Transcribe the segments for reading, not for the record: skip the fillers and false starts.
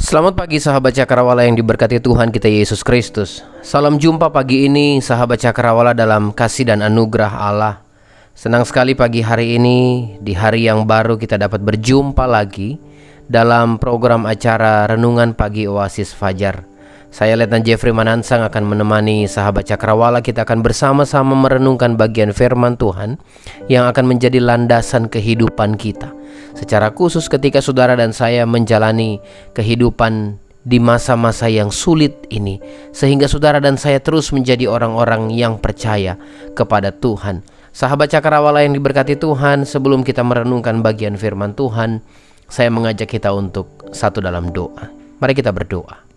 Selamat pagi sahabat Cakrawala yang diberkati Tuhan kita Yesus Kristus. Salam jumpa pagi ini sahabat Cakrawala dalam kasih dan anugerah Allah. Senang sekali pagi hari ini, di hari yang baru kita dapat berjumpa lagi dalam program acara Renungan Pagi Oasis Fajar. Saya Letnan Jeffrey Manansang akan menemani sahabat Cakrawala. Kita akan bersama-sama merenungkan bagian firman Tuhan yang akan menjadi landasan kehidupan kita. Secara khusus ketika saudara dan saya menjalani kehidupan di masa-masa yang sulit ini, sehingga saudara dan saya terus menjadi orang-orang yang percaya kepada Tuhan. Sahabat Cakrawala yang diberkati Tuhan, sebelum kita merenungkan bagian firman Tuhan, saya mengajak kita untuk satu dalam doa. Mari kita berdoa.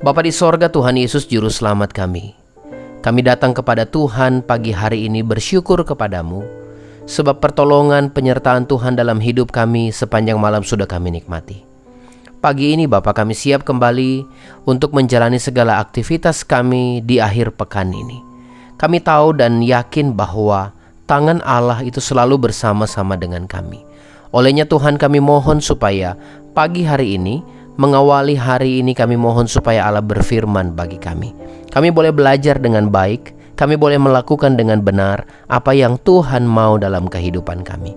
Bapa di sorga, Tuhan Yesus Juru Selamat kami datang kepada Tuhan pagi hari ini bersyukur kepadamu, sebab pertolongan penyertaan Tuhan dalam hidup kami sepanjang malam sudah kami nikmati. Pagi ini Bapa, kami siap kembali untuk menjalani segala aktivitas kami di akhir pekan ini. Kami tahu dan yakin bahwa tangan Allah itu selalu bersama-sama dengan kami. Olehnya Tuhan, kami mohon supaya pagi hari ini, mengawali hari ini, kami mohon supaya Allah berfirman bagi kami. Kami boleh belajar dengan baik, kami boleh melakukan dengan benar apa yang Tuhan mau dalam kehidupan kami.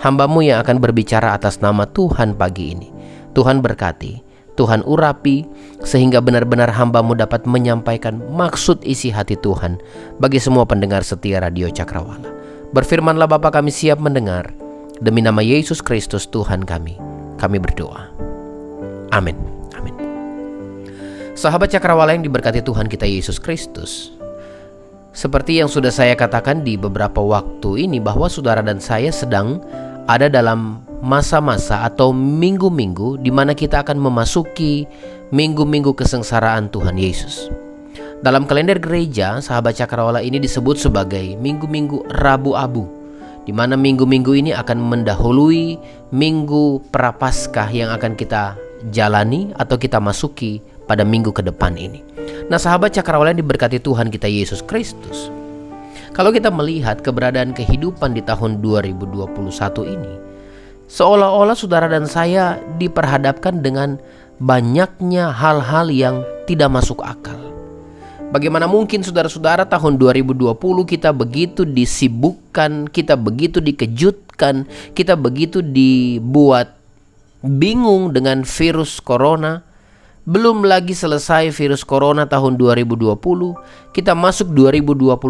Hamba-Mu yang akan berbicara atas nama Tuhan pagi ini. Tuhan berkati, Tuhan urapi, sehingga benar-benar hamba-Mu dapat menyampaikan maksud isi hati Tuhan bagi semua pendengar setia Radio Cakrawala. Berfirmanlah Bapa, kami siap mendengar. Demi nama Yesus Kristus Tuhan kami berdoa. Amin. Amin. Sahabat Cakrawala yang diberkati Tuhan kita Yesus Kristus, seperti yang sudah saya katakan di beberapa waktu ini, bahwa saudara dan saya sedang ada dalam masa-masa atau minggu-minggu di mana kita akan memasuki minggu-minggu kesengsaraan Tuhan Yesus. Dalam kalender gereja, sahabat Cakrawala, ini disebut sebagai minggu-minggu Rabu Abu, di mana minggu-minggu ini akan mendahului minggu Prapaskah yang akan kita jalani atau kita masuki pada minggu ke depan ini. Nah, sahabat Cakrawala yang diberkati Tuhan kita Yesus Kristus, kalau kita melihat keberadaan kehidupan di tahun 2021 ini, seolah-olah saudara dan saya diperhadapkan dengan banyaknya hal-hal yang tidak masuk akal. Bagaimana mungkin saudara-saudara tahun 2020 kita begitu disibukkan, kita begitu dikejutkan, kita begitu dibuat bingung dengan virus corona. Belum lagi selesai virus corona tahun 2020, kita masuk 2021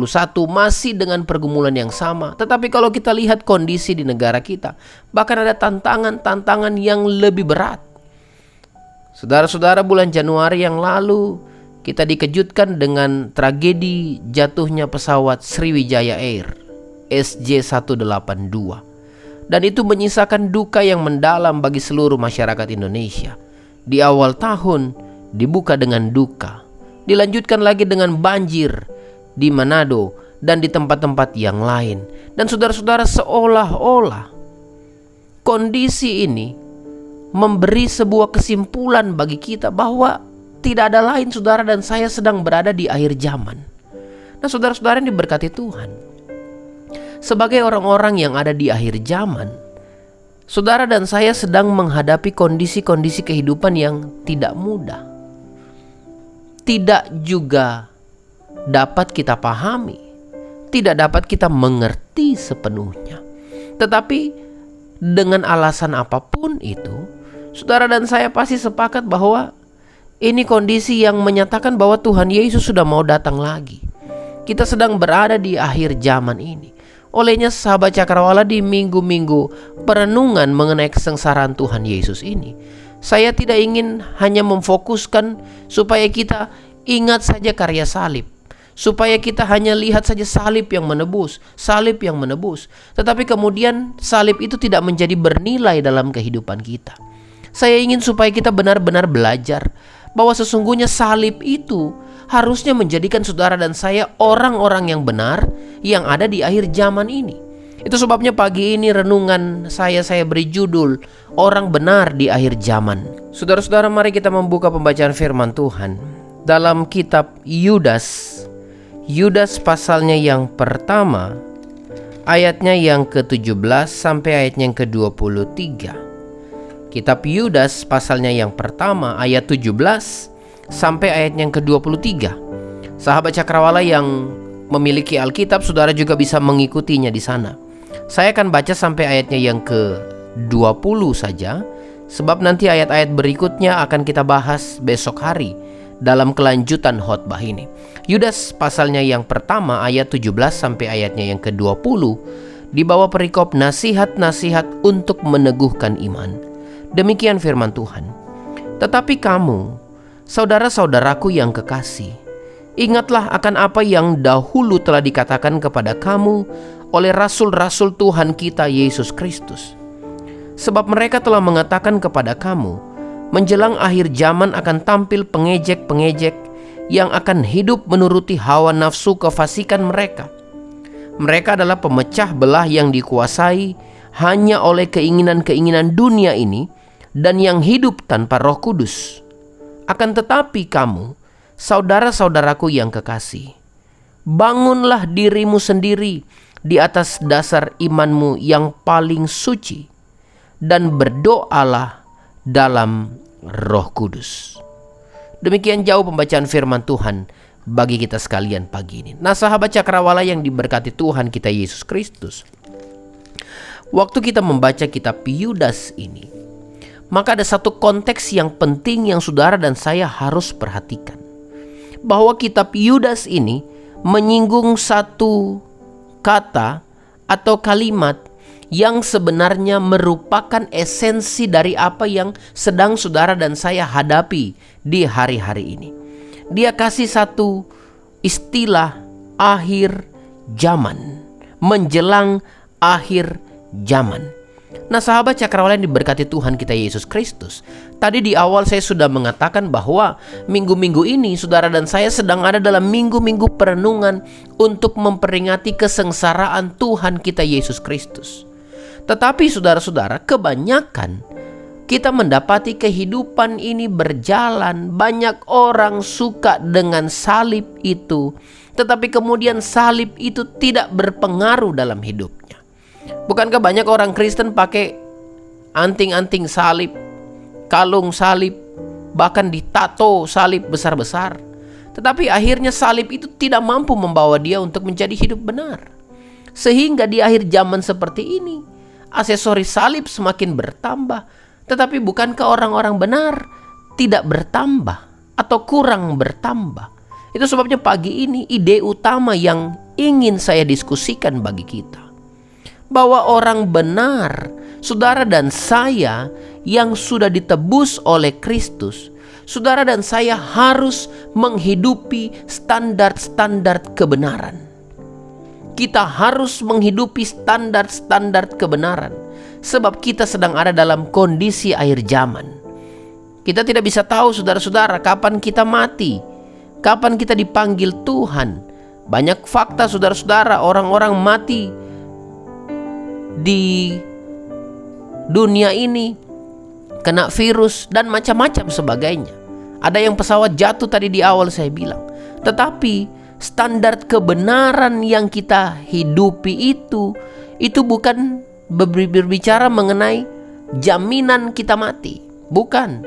masih dengan pergumulan yang sama. Tetapi kalau kita lihat kondisi di negara kita, bahkan ada tantangan yang lebih berat. Saudara-saudara, bulan Januari yang lalu kita dikejutkan dengan tragedi jatuhnya pesawat Sriwijaya Air SJ182. Dan itu menyisakan duka yang mendalam bagi seluruh masyarakat Indonesia. Di awal tahun dibuka dengan duka, dilanjutkan lagi dengan banjir di Manado dan di tempat-tempat yang lain. Dan saudara-saudara, seolah-olah kondisi ini memberi sebuah kesimpulan bagi kita bahwa tidak ada lain saudara dan saya sedang berada di akhir zaman. Nah, saudara-saudara yang diberkati Tuhan, sebagai orang-orang yang ada di akhir zaman, saudara dan saya sedang menghadapi kondisi-kondisi kehidupan yang tidak mudah. Tidak juga dapat kita pahami, tidak dapat kita mengerti sepenuhnya. Tetapi dengan alasan apapun itu, saudara dan saya pasti sepakat bahwa ini kondisi yang menyatakan bahwa Tuhan Yesus sudah mau datang lagi. Kita sedang berada di akhir zaman ini. Olehnya sahabat Cakrawala, di minggu-minggu perenungan mengenai kesengsaraan Tuhan Yesus ini, saya tidak ingin hanya memfokuskan supaya kita ingat saja karya salib, supaya kita hanya lihat saja salib yang menebus, tetapi kemudian salib itu tidak menjadi bernilai dalam kehidupan kita. Saya ingin supaya kita benar-benar belajar bahwa sesungguhnya salib itu harusnya menjadikan saudara dan saya orang-orang yang benar yang ada di akhir zaman ini. Itu sebabnya pagi ini renungan saya beri judul Orang Benar di Akhir Zaman. Saudara-saudara, mari kita membuka pembacaan firman Tuhan dalam kitab Yudas pasalnya yang pertama, ayatnya yang ke-17 sampai ayatnya yang ke-23. Kitab Yudas pasalnya yang pertama ayat 17 sampai ayat yang ke-23. Sahabat Cakrawala yang memiliki Alkitab, saudara juga bisa mengikutinya di sana. Saya akan baca sampai ayatnya yang ke-20 saja, sebab nanti ayat-ayat berikutnya akan kita bahas besok hari dalam kelanjutan khotbah ini. Yudas pasalnya yang pertama ayat 17 sampai ayatnya yang ke-20 di bawah perikop nasihat-nasihat untuk meneguhkan iman. Demikian firman Tuhan. Tetapi kamu, saudara-saudaraku yang kekasih, ingatlah akan apa yang dahulu telah dikatakan kepada kamu oleh rasul-rasul Tuhan kita Yesus Kristus. Sebab mereka telah mengatakan kepada kamu, menjelang akhir zaman akan tampil pengejek-pengejek yang akan hidup menuruti hawa nafsu kefasikan mereka. Mereka adalah pemecah belah yang dikuasai hanya oleh keinginan-keinginan dunia ini dan yang hidup tanpa Roh Kudus. Akan tetapi kamu, saudara-saudaraku yang kekasih, bangunlah dirimu sendiri di atas dasar imanmu yang paling suci, dan berdoalah dalam Roh Kudus. Demikian jauh pembacaan firman Tuhan bagi kita sekalian pagi ini. Nah, sahabat Cakrawala yang diberkati Tuhan kita Yesus Kristus, waktu kita membaca kitab Yudas ini, maka ada satu konteks yang penting yang saudara dan saya harus perhatikan. Bahwa kitab Yudas ini menyinggung satu kata atau kalimat yang sebenarnya merupakan esensi dari apa yang sedang saudara dan saya hadapi di hari-hari ini. Dia kasih satu istilah akhir zaman, menjelang akhir zaman. Nah, sahabat Cakrawala yang diberkati Tuhan kita Yesus Kristus, tadi di awal saya sudah mengatakan bahwa minggu-minggu ini saudara dan saya sedang ada dalam minggu-minggu perenungan untuk memperingati kesengsaraan Tuhan kita Yesus Kristus. Tetapi saudara-saudara, kebanyakan kita mendapati kehidupan ini berjalan. Banyak orang suka dengan salib itu, tetapi kemudian salib itu tidak berpengaruh dalam hidupnya. Bukankah banyak orang Kristen pakai anting-anting salib, kalung salib, bahkan ditato salib besar-besar, tetapi akhirnya salib itu tidak mampu membawa dia untuk menjadi hidup benar. Sehingga di akhir zaman seperti ini, aksesoris salib semakin bertambah, tetapi bukankah orang-orang benar tidak bertambah atau kurang bertambah? Itu sebabnya pagi ini ide utama yang ingin saya diskusikan bagi kita, bahwa orang benar, saudara dan saya yang sudah ditebus oleh Kristus, saudara dan saya harus menghidupi standar-standar kebenaran. Kita harus menghidupi standar-standar kebenaran, sebab kita sedang ada dalam kondisi akhir zaman. Kita tidak bisa tahu, saudara-saudara, kapan kita mati, kapan kita dipanggil Tuhan. Banyak fakta, saudara-saudara, orang-orang mati di dunia ini kena virus dan macam-macam sebagainya. Ada yang pesawat jatuh tadi di awal saya bilang. Tetapi standar kebenaran yang kita hidupi itu bukan berbicara mengenai jaminan kita mati, bukan.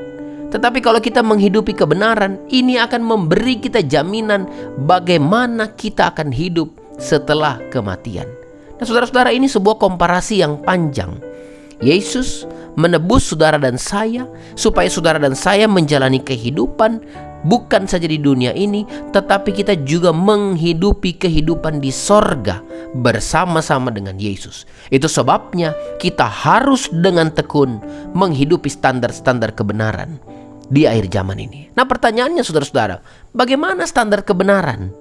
Tetapi kalau kita menghidupi kebenaran, ini akan memberi kita jaminan bagaimana kita akan hidup setelah kematian. Nah, saudara-saudara, ini sebuah komparasi yang panjang. Yesus menebus saudara dan saya supaya saudara dan saya menjalani kehidupan bukan saja di dunia ini, tetapi kita juga menghidupi kehidupan di sorga bersama-sama dengan Yesus. Itu sebabnya kita harus dengan tekun menghidupi standar-standar kebenaran di akhir zaman ini. Nah, pertanyaannya saudara-saudara, bagaimana standar kebenaran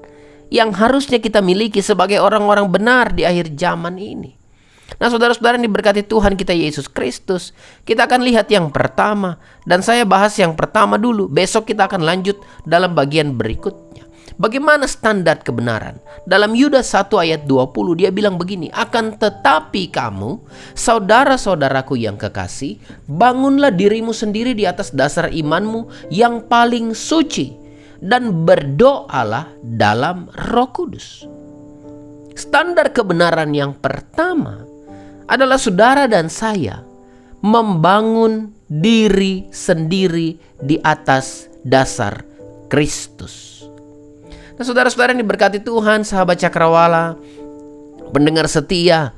yang harusnya kita miliki sebagai orang-orang benar di akhir zaman ini? Nah, saudara-saudara yang diberkati Tuhan kita Yesus Kristus, kita akan lihat yang pertama, dan saya bahas yang pertama dulu. Besok kita akan lanjut dalam bagian berikutnya. Bagaimana standar kebenaran? Dalam Yudas 1 ayat 20 dia bilang begini, akan tetapi kamu, saudara-saudaraku yang kekasih, bangunlah dirimu sendiri di atas dasar imanmu yang paling suci, dan berdoalah dalam Roh Kudus. Standar kebenaran yang pertama adalah saudara dan saya membangun diri sendiri di atas dasar Kristus. Nah, saudara-saudara yang diberkati Tuhan, sahabat Cakrawala, pendengar setia,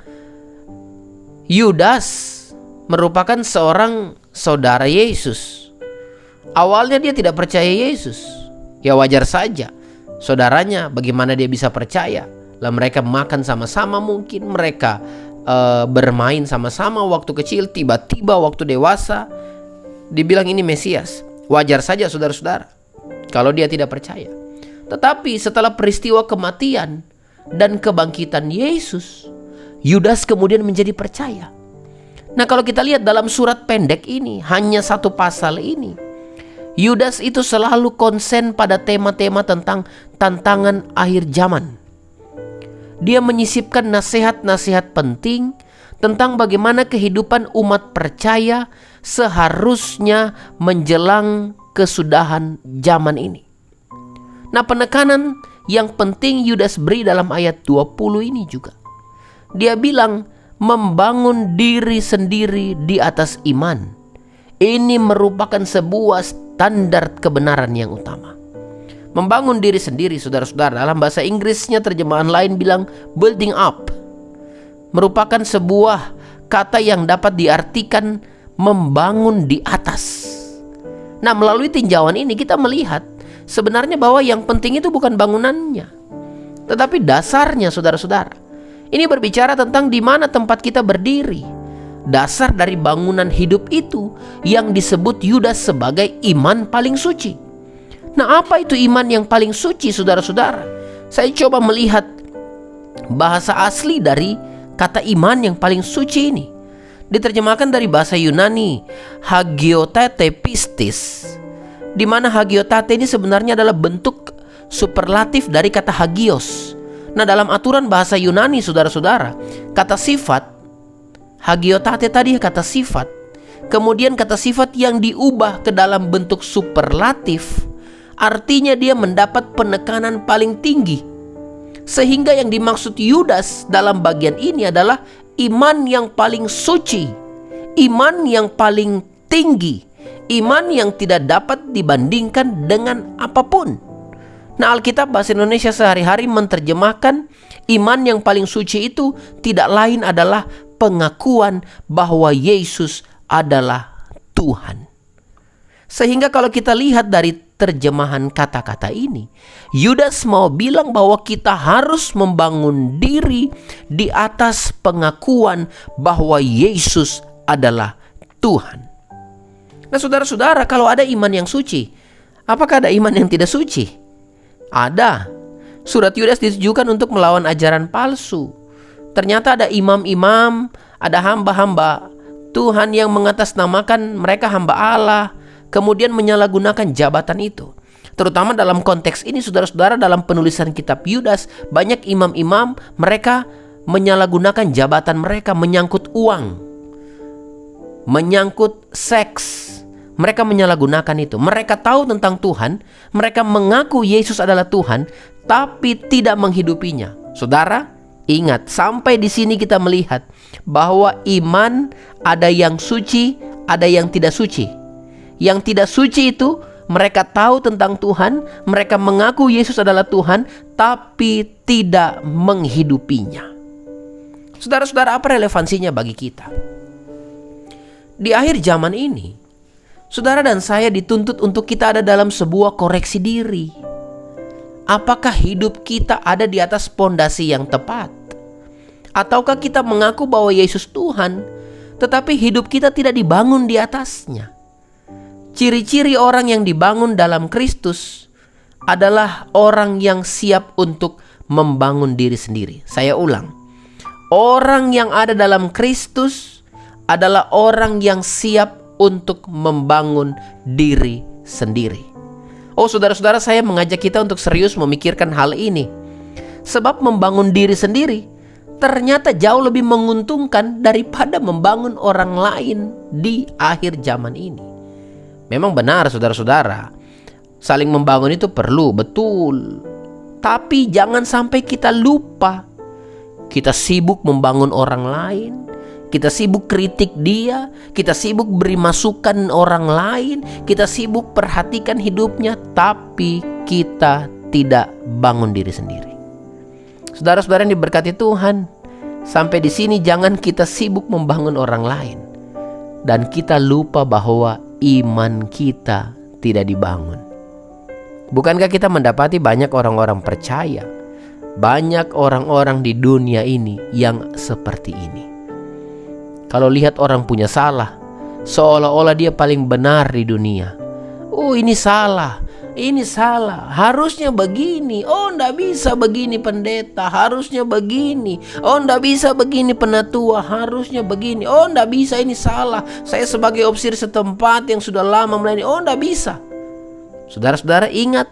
Yudas merupakan seorang saudara Yesus. Awalnya dia tidak percaya Yesus. Ya wajar saja, saudaranya bagaimana dia bisa percaya? Lah mereka makan sama-sama, mungkin mereka bermain sama-sama waktu kecil, tiba-tiba waktu dewasa dibilang ini Mesias. Wajar saja saudara-saudara kalau dia tidak percaya. Tetapi setelah peristiwa kematian dan kebangkitan Yesus, Yudas kemudian menjadi percaya. Nah, kalau kita lihat dalam surat pendek ini, hanya satu pasal ini, Yudas itu selalu konsen pada tema-tema tentang tantangan akhir zaman. Dia menyisipkan nasihat-nasihat penting tentang bagaimana kehidupan umat percaya seharusnya menjelang kesudahan zaman ini. Nah, penekanan yang penting Yudas beri dalam ayat 20 ini juga. Dia bilang membangun diri sendiri di atas iman. Ini merupakan sebuah standar kebenaran yang utama. Membangun diri sendiri, saudara-saudara, dalam bahasa Inggrisnya terjemahan lain bilang building up, merupakan sebuah kata yang dapat diartikan membangun di atas. Nah, melalui tinjauan ini kita melihat sebenarnya bahwa yang penting itu bukan bangunannya, tetapi dasarnya, saudara-saudara. Ini berbicara tentang di mana tempat kita berdiri. Dasar dari bangunan hidup itu yang disebut Yudas sebagai iman paling suci. Nah, apa itu iman yang paling suci, saudara-saudara? Saya coba melihat bahasa asli dari kata iman yang paling suci ini. Diterjemahkan dari bahasa Yunani, hagiotate pistis, di mana hagiotate ini sebenarnya adalah bentuk superlatif dari kata hagios. Nah, dalam aturan bahasa Yunani, saudara-saudara, kata sifat, hagiotate tadi kata sifat, kemudian kata sifat yang diubah ke dalam bentuk superlatif, artinya dia mendapat penekanan paling tinggi. Sehingga yang dimaksud Yudas dalam bagian ini adalah iman yang paling suci, iman yang paling tinggi, iman yang tidak dapat dibandingkan dengan apapun. Nah, Alkitab bahasa Indonesia sehari-hari menerjemahkan iman yang paling suci itu tidak lain adalah pengakuan bahwa Yesus adalah Tuhan. Sehingga kalau kita lihat dari terjemahan kata-kata ini, Yudas mau bilang bahwa kita harus membangun diri di atas pengakuan bahwa Yesus adalah Tuhan. Nah, saudara-saudara, kalau ada iman yang suci, apakah ada iman yang tidak suci? Ada. Surat Yudas ditujukan untuk melawan ajaran palsu. Ternyata ada imam-imam, ada hamba-hamba Tuhan yang mengatasnamakan mereka hamba Allah, kemudian menyalahgunakan jabatan itu. Terutama dalam konteks ini, saudara-saudara, dalam penulisan kitab Yudas, banyak imam-imam mereka menyalahgunakan jabatan mereka, menyangkut uang, menyangkut seks. Mereka menyalahgunakan itu. Mereka tahu tentang Tuhan, mereka mengaku Yesus adalah Tuhan, tapi tidak menghidupinya. Saudara, ingat, sampai di sini kita melihat bahwa iman ada yang suci, ada yang tidak suci. Yang tidak suci itu mereka tahu tentang Tuhan, mereka mengaku Yesus adalah Tuhan, tapi tidak menghidupinya. Saudara-saudara, apa relevansinya bagi kita? Di akhir zaman ini, saudara dan saya dituntut untuk kita ada dalam sebuah koreksi diri. Apakah hidup kita ada di atas pondasi yang tepat? Ataukah kita mengaku bahwa Yesus Tuhan, tetapi hidup kita tidak dibangun di atasnya? Ciri-ciri orang yang dibangun dalam Kristus adalah orang yang siap untuk membangun diri sendiri. Saya ulang, orang yang ada dalam Kristus adalah orang yang siap untuk membangun diri sendiri. Oh, saudara-saudara, saya mengajak kita untuk serius memikirkan hal ini. Sebab membangun diri sendiri ternyata jauh lebih menguntungkan daripada membangun orang lain di akhir zaman ini. Memang benar, saudara-saudara, saling membangun itu perlu, betul. Tapi jangan sampai kita lupa. Kita sibuk membangun orang lain, Kita sibuk kritik dia, kita sibuk beri masukan orang lain, kita sibuk perhatikan hidupnya, tapi kita tidak bangun diri sendiri. Saudara-saudara yang diberkati Tuhan, sampai di sini jangan kita sibuk membangun orang lain dan kita lupa bahwa iman kita tidak dibangun. Bukankah kita mendapati banyak orang-orang percaya, banyak orang-orang di dunia ini yang seperti ini. Kalau lihat orang punya salah, seolah-olah dia paling benar di dunia. Oh, ini salah, harusnya begini. Oh, ndak bisa begini pendeta, harusnya begini. Oh, ndak bisa begini penatua, harusnya begini. Oh, ndak bisa, ini salah. Saya sebagai opsir setempat yang sudah lama melayani, oh ndak bisa. Saudara-saudara ingat,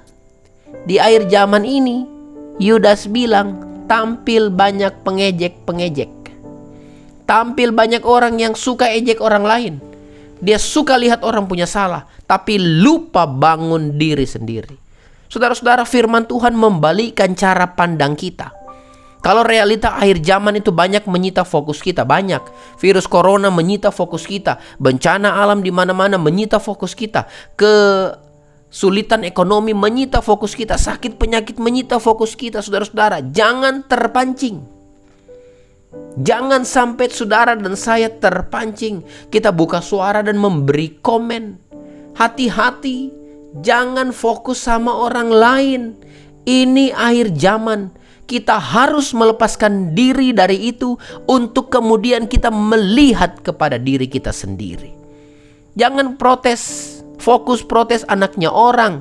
di akhir zaman ini Yudas bilang, tampil banyak pengejek-pengejek. Tampil banyak orang yang suka ejek orang lain. Dia suka lihat orang punya salah, tapi lupa bangun diri sendiri. Saudara-saudara, firman Tuhan membalikkan cara pandang kita. Kalau realita akhir zaman itu banyak menyita fokus kita, banyak. Virus corona menyita fokus kita, bencana alam di mana-mana menyita fokus kita, kesulitan ekonomi menyita fokus kita, sakit penyakit menyita fokus kita. Saudara-saudara, jangan terpancing. Jangan sampai saudara dan saya terpancing. Kita buka suara dan memberi komen. Hati-hati, jangan fokus sama orang lain. Ini akhir zaman. Kita harus melepaskan diri dari itu untuk kemudian kita melihat kepada diri kita sendiri. Jangan protes, fokus protes anaknya orang.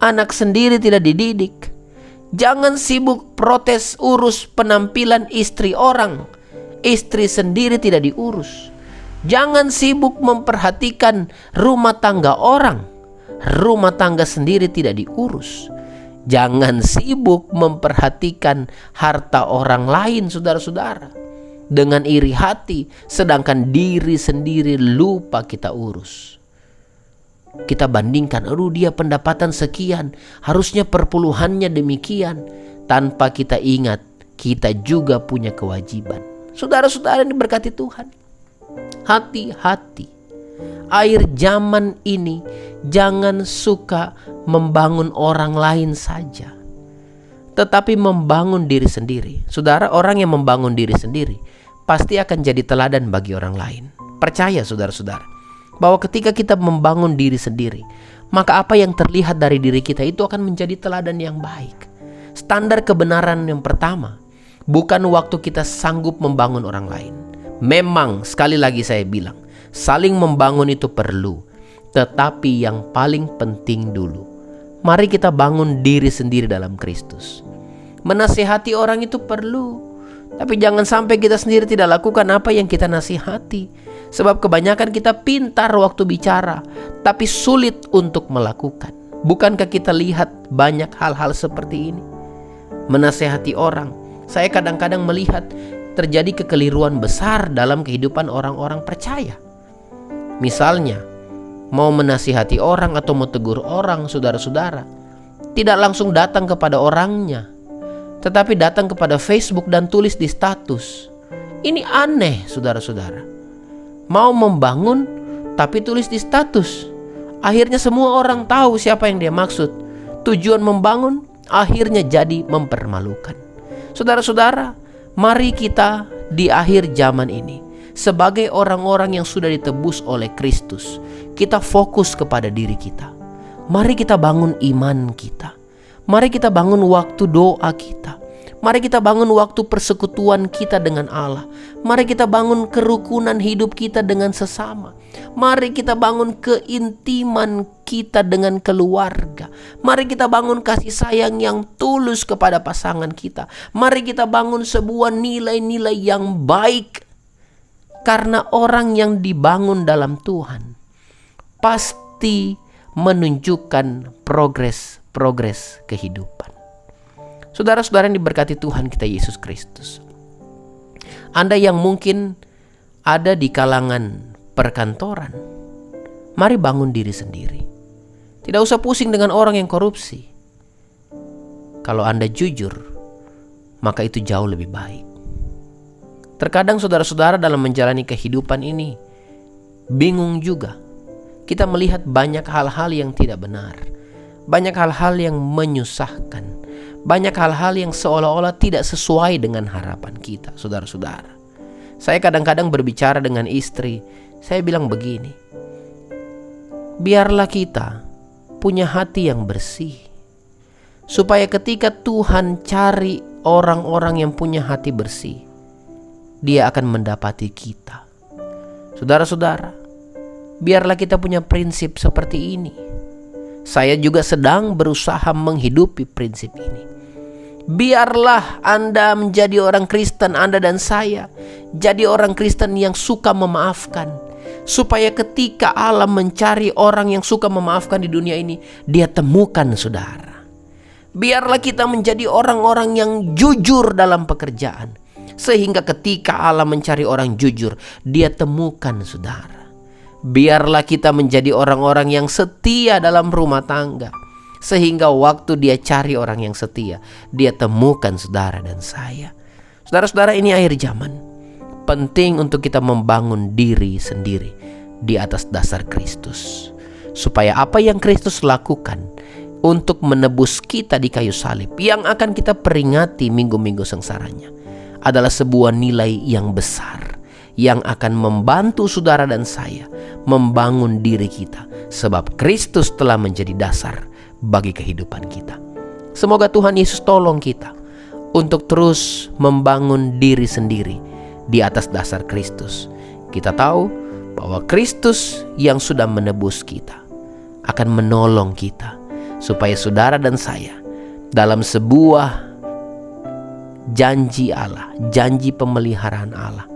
Anak sendiri tidak dididik. Jangan sibuk protes urus penampilan istri orang. Istri sendiri tidak diurus. Jangan sibuk memperhatikan rumah tangga orang. Rumah tangga sendiri tidak diurus. Jangan sibuk memperhatikan harta orang lain, saudara-saudara, dengan iri hati, sedangkan diri sendiri lupa kita urus. Kita bandingkan, aduh dia pendapatan sekian, harusnya perpuluhannya demikian, tanpa kita ingat kita juga punya kewajiban. Saudara-saudara yang diberkati Tuhan, hati-hati. Akhir zaman ini jangan suka membangun orang lain saja, tetapi membangun diri sendiri. Saudara, orang yang membangun diri sendiri pasti akan jadi teladan bagi orang lain. Percaya saudara-saudara, bahwa ketika kita membangun diri sendiri, maka apa yang terlihat dari diri kita itu akan menjadi teladan yang baik. Standar kebenaran yang pertama, bukan waktu kita sanggup membangun orang lain. Memang sekali lagi saya bilang, saling membangun itu perlu, tetapi yang paling penting dulu, mari kita bangun diri sendiri dalam Kristus. Menasihati orang itu perlu, tapi jangan sampai kita sendiri tidak lakukan apa yang kita nasihati. Sebab kebanyakan kita pintar waktu bicara, tapi sulit untuk melakukan. Bukankah kita lihat banyak hal-hal seperti ini? Menasehati orang, saya kadang-kadang melihat terjadi kekeliruan besar dalam kehidupan orang-orang percaya. Misalnya, mau menasihati orang atau mau tegur orang, saudara-saudara, tidak langsung datang kepada orangnya, tetapi datang kepada Facebook dan tulis di status. Ini aneh, saudara-saudara. Mau membangun tapi tulis di status. Akhirnya semua orang tahu siapa yang dia maksud. Tujuan membangun akhirnya jadi mempermalukan. Saudara-saudara, mari kita di akhir zaman ini, sebagai orang-orang yang sudah ditebus oleh Kristus, kita fokus kepada diri kita. Mari kita bangun iman kita. Mari kita bangun waktu doa kita. Mari kita bangun waktu persekutuan kita dengan Allah. Mari kita bangun kerukunan hidup kita dengan sesama. Mari kita bangun keintiman kita dengan keluarga. Mari kita bangun kasih sayang yang tulus kepada pasangan kita. Mari kita bangun sebuah nilai-nilai yang baik. Karena orang yang dibangun dalam Tuhan pasti menunjukkan progres kehidupan. Saudara-saudara yang diberkati Tuhan kita Yesus Kristus, Anda yang mungkin ada di kalangan perkantoran, mari bangun diri sendiri. Tidak usah pusing dengan orang yang korupsi. Kalau Anda jujur, maka itu jauh lebih baik. Terkadang saudara-saudara dalam menjalani kehidupan ini bingung juga. Kita melihat banyak hal-hal yang tidak benar, banyak hal-hal yang menyusahkan, banyak hal-hal yang seolah-olah tidak sesuai dengan harapan kita, saudara-saudara. Saya kadang-kadang berbicara dengan istri, saya bilang begini, biarlah kita punya hati yang bersih, supaya ketika Tuhan cari orang-orang yang punya hati bersih, Dia akan mendapati kita. Saudara-saudara, biarlah kita punya prinsip seperti ini. Saya juga sedang berusaha menghidupi prinsip ini. Biarlah Anda menjadi orang Kristen, Anda dan saya jadi orang Kristen yang suka memaafkan, supaya ketika Allah mencari orang yang suka memaafkan di dunia ini, Dia temukan, saudara. Biarlah kita menjadi orang-orang yang jujur dalam pekerjaan, sehingga ketika Allah mencari orang jujur, Dia temukan, saudara. Biarlah kita menjadi orang-orang yang setia dalam rumah tangga, sehingga waktu Dia cari orang yang setia, Dia temukan saudara dan saya. Saudara-saudara, ini akhir zaman. Penting untuk kita membangun diri sendiri di atas dasar Kristus, supaya apa yang Kristus lakukan untuk menebus kita di kayu salib, yang akan kita peringati minggu-minggu sengsaranya, adalah sebuah nilai yang besar, yang akan membantu saudara dan saya membangun diri kita, sebab Kristus telah menjadi dasar bagi kehidupan kita. Semoga Tuhan Yesus tolong kita untuk terus membangun diri sendiri di atas dasar Kristus. Kita tahu bahwa Kristus yang sudah menebus kita akan menolong kita, supaya saudara dan saya dalam sebuah janji Allah, janji pemeliharaan Allah,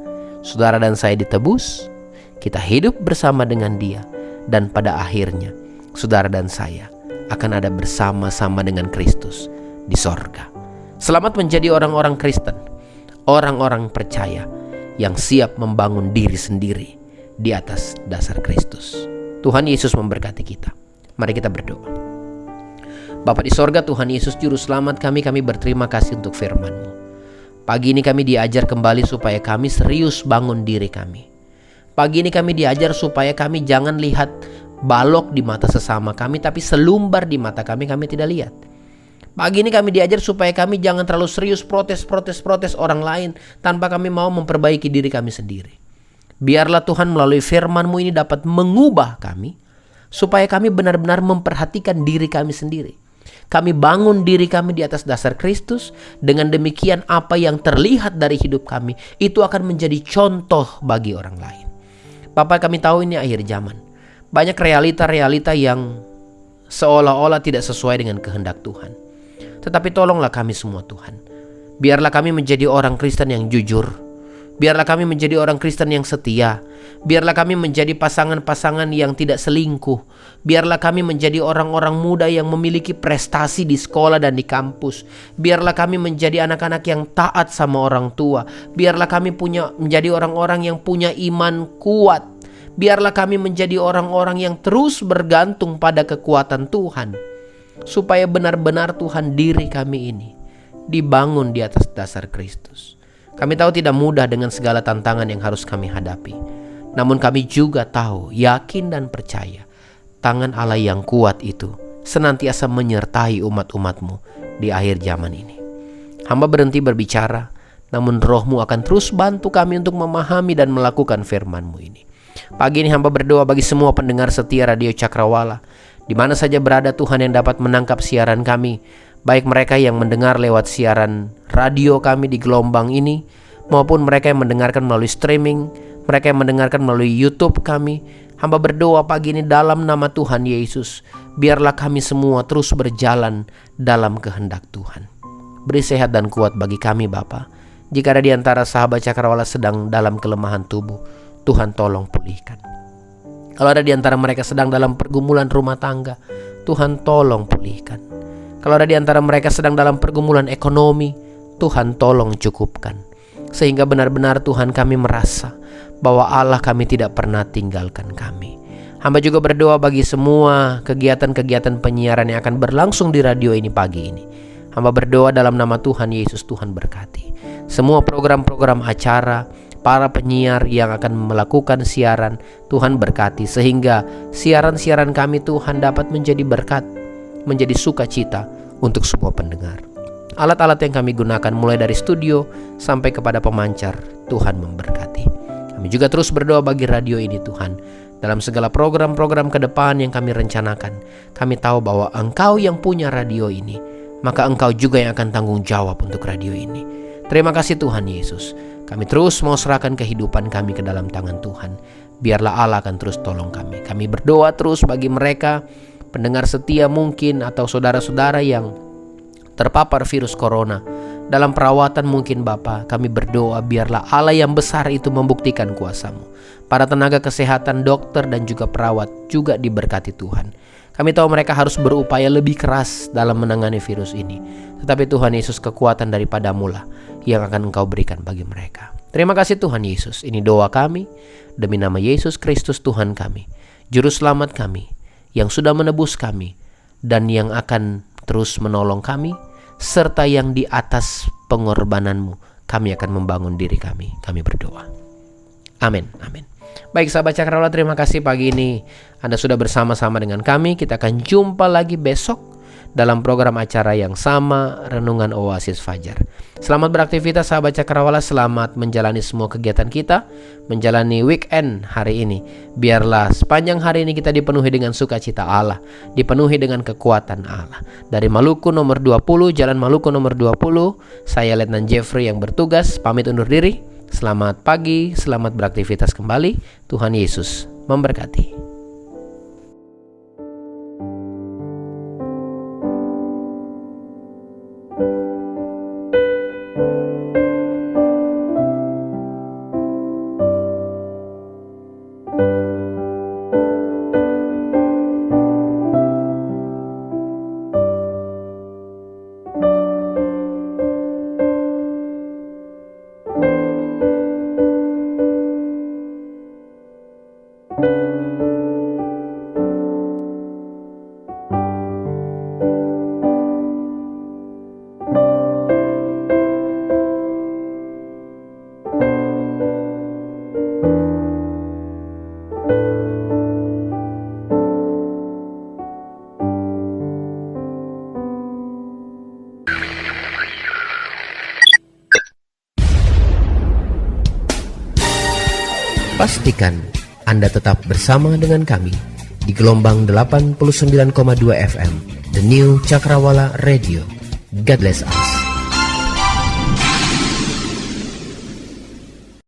saudara dan saya ditebus, kita hidup bersama dengan Dia, dan pada akhirnya saudara dan saya akan ada bersama-sama dengan Kristus di sorga. Selamat menjadi orang-orang Kristen, orang-orang percaya yang siap membangun diri sendiri di atas dasar Kristus. Tuhan Yesus memberkati kita. Mari kita berdoa. Bapa di sorga, Tuhan Yesus Juru Selamat kami berterima kasih untuk firman-Mu. Pagi ini kami diajar kembali supaya kami serius bangun diri kami. Pagi ini kami diajar supaya kami jangan lihat balok di mata sesama kami, tapi selumbar di mata kami tidak lihat. Pagi ini kami diajar supaya kami jangan terlalu serius protes orang lain tanpa kami mau memperbaiki diri kami sendiri. Biarlah Tuhan melalui firman-Mu ini dapat mengubah kami, supaya kami benar-benar memperhatikan diri kami sendiri. Kami bangun diri kami di atas dasar Kristus. Dengan demikian apa yang terlihat dari hidup kami itu akan menjadi contoh bagi orang lain. Bapak, kami tahu ini akhir zaman. Banyak realita-realita yang seolah-olah tidak sesuai dengan kehendak Tuhan. Tetapi tolonglah kami semua, Tuhan. Biarlah kami menjadi orang Kristen yang jujur. Biarlah kami menjadi orang Kristen yang setia. Biarlah kami menjadi pasangan-pasangan yang tidak selingkuh. Biarlah kami menjadi orang-orang muda yang memiliki prestasi di sekolah dan di kampus. Biarlah kami menjadi anak-anak yang taat sama orang tua. Biarlah kami menjadi orang-orang yang punya iman kuat. Biarlah kami menjadi orang-orang yang terus bergantung pada kekuatan Tuhan, supaya benar-benar Tuhan diri kami ini dibangun di atas dasar Kristus. Kami tahu tidak mudah dengan segala tantangan yang harus kami hadapi. Namun kami juga tahu, yakin dan percaya, tangan Allah yang kuat itu senantiasa menyertai umat-umat-Mu di akhir zaman ini. Hamba berhenti berbicara, namun Roh-Mu akan terus bantu kami untuk memahami dan melakukan firman-Mu ini. Pagi ini hamba berdoa bagi semua pendengar setia Radio Cakrawala, di mana saja berada Tuhan, yang dapat menangkap siaran kami, baik mereka yang mendengar lewat siaran radio kami di gelombang ini, maupun mereka yang mendengarkan melalui streaming, mereka yang mendengarkan melalui YouTube kami. Hamba berdoa pagi ini dalam nama Tuhan Yesus, biarlah kami semua terus berjalan dalam kehendak Tuhan. Beri sehat dan kuat bagi kami, Bapa. Jika ada di antara sahabat Cakrawala sedang dalam kelemahan tubuh, Tuhan tolong pulihkan. Kalau ada di antara mereka sedang dalam pergumulan rumah tangga, Tuhan tolong pulihkan. Kalau ada di antara mereka sedang dalam pergumulan ekonomi, Tuhan tolong cukupkan. Sehingga benar-benar Tuhan, kami merasa bahwa Allah kami tidak pernah tinggalkan kami. Hamba juga berdoa bagi semua kegiatan-kegiatan penyiaran yang akan berlangsung di radio ini pagi ini. Hamba berdoa dalam nama Tuhan Yesus, Tuhan berkati semua program-program acara, para penyiar yang akan melakukan siaran. Tuhan berkati sehingga siaran-siaran kami Tuhan dapat menjadi berkat, menjadi sukacita untuk semua pendengar. Alat-alat yang kami gunakan mulai dari studio sampai kepada pemancar, Tuhan memberkati. Kami juga terus berdoa bagi radio ini Tuhan. Dalam segala program-program ke depan yang kami rencanakan, kami tahu bahwa Engkau yang punya radio ini, maka Engkau juga yang akan tanggung jawab untuk radio ini. Terima kasih Tuhan Yesus. Kami terus mau serahkan kehidupan kami ke dalam tangan Tuhan. Biarlah Allah akan terus tolong kami. Kami berdoa terus bagi mereka, pendengar setia mungkin atau saudara-saudara yang terpapar virus corona. Dalam perawatan mungkin Bapa, kami berdoa biarlah Allah yang besar itu membuktikan kuasa-Mu. Para tenaga kesehatan, dokter dan juga perawat juga diberkati Tuhan. Kami tahu mereka harus berupaya lebih keras dalam menangani virus ini. Tetapi Tuhan Yesus, kekuatan daripada-Mu lah yang akan Engkau berikan bagi mereka. Terima kasih Tuhan Yesus. Ini doa kami demi nama Yesus Kristus Tuhan kami, Juru Selamat kami, yang sudah menebus kami dan yang akan terus menolong kami, serta yang di atas pengorbanan-Mu kami akan membangun diri kami. Kami berdoa. Amin. Amin. Baik sahabat Cakrawala, terima kasih pagi ini Anda sudah bersama-sama dengan kami. Kita akan jumpa lagi besok dalam program acara yang sama, Renungan Oasis Fajar. Selamat beraktivitas sahabat Cakrawala, selamat menjalani semua kegiatan kita, menjalani weekend hari ini. Biarlah sepanjang hari ini kita dipenuhi dengan sukacita Allah, dipenuhi dengan kekuatan Allah. Dari Maluku nomor 20, Jalan Maluku nomor 20, saya Letnan Jeffrey yang bertugas, pamit undur diri. Selamat pagi, selamat beraktivitas kembali. Tuhan Yesus memberkati. Pastikan Anda tetap bersama dengan kami di gelombang 89,2 FM, The New Cakrawala Radio. God bless us.